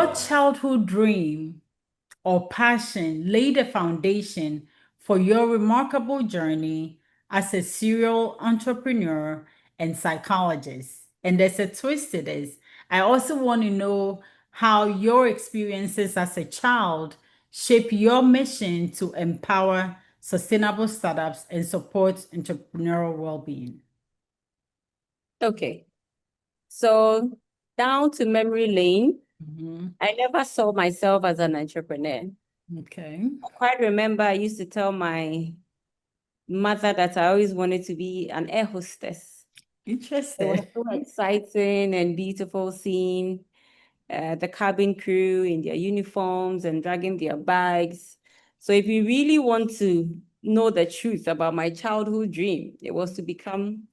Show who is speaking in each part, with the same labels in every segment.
Speaker 1: What childhood dream or passion laid a foundation for your remarkable journey as a serial entrepreneur and psychologist? And there's a twist to this. I also want to know how your experiences as a child shape your mission to empower sustainable startups and support entrepreneurial well-being.
Speaker 2: Okay, so down to memory lane, I never saw myself as an entrepreneur.
Speaker 1: Okay.
Speaker 2: I quite remember I used to tell my mother that I always wanted to be an air hostess. It
Speaker 1: Interesting.
Speaker 2: was so exciting and beautiful seeing the cabin crew in their uniforms and dragging their bags. So if you really want to know the truth about my childhood dream, it was to become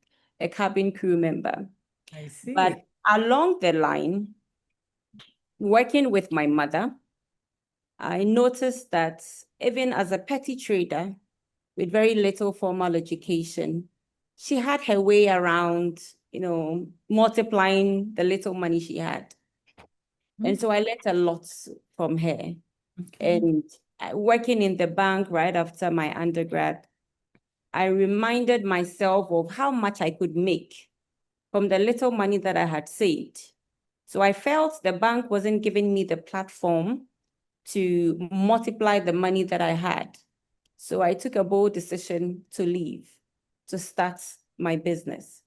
Speaker 2: a cabin crew member.
Speaker 1: I see.
Speaker 2: But along the line, working with my mother, I noticed that even as a petty trader with very little formal education, she had her way around, multiplying the little money she had. And so I learned a lot from her.
Speaker 1: Okay.
Speaker 2: And working in the bank right after my undergrad, I reminded myself of how much I could make from the little money that I had saved. So I felt the bank wasn't giving me the platform to multiply the money that I had. So I took a bold decision to leave, to start my business.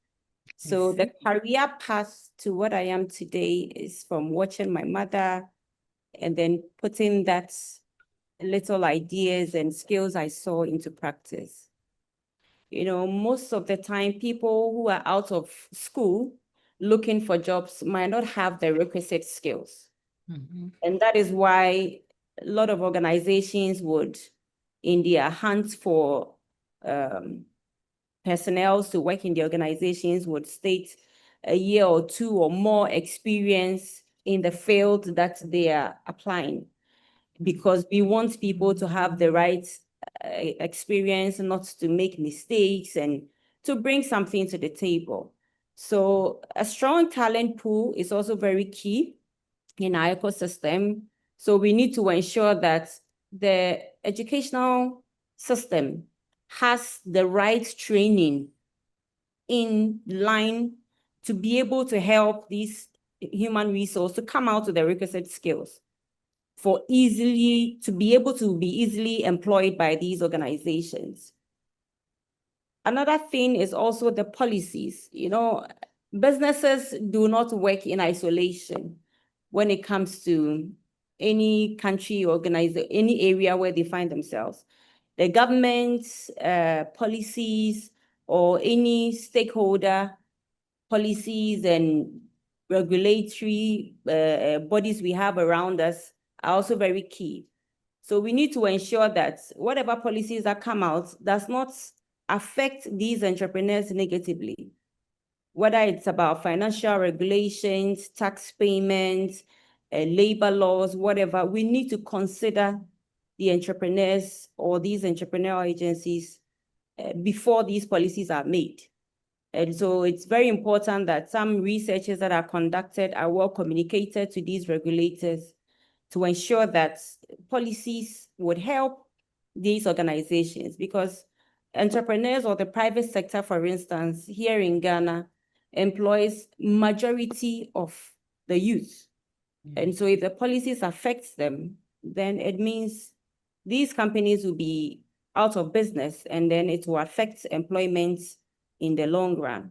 Speaker 2: So the career path to what I am today is from watching my mother and then putting that little ideas and skills I saw into practice. Most of the time, people who are out of school looking for jobs might not have the requisite skills. And that is why a lot of organizations would, in their hunt for personnel to work in the organizations, would state a year or two or more experience in the field that they are applying, because we want people to have the right experience, not to make mistakes, and to bring something to the table. So a strong talent pool is also very key in our ecosystem. So we need to ensure that the educational system has the right training in line to be able to help these human resources to come out with the requisite skills for to be able to be easily employed by these organizations. Another thing is also the policies. Businesses do not work in isolation when it comes to any country, any area where they find themselves. The government policies or any stakeholder policies and regulatory bodies we have around us are also very key. So we need to ensure that whatever policies that come out does not affect these entrepreneurs negatively, whether it's about financial regulations, tax payments, labor laws, whatever. We need to consider the entrepreneurs or these entrepreneurial agencies before these policies are made. And so it's very important that some researches that are conducted are well communicated to these regulators to ensure that policies would help these organizations, because entrepreneurs or the private sector, for instance, here in Ghana, employs majority of the youth. And so if the policies affect them, then it means these companies will be out of business, and then it will affect employment in the long run.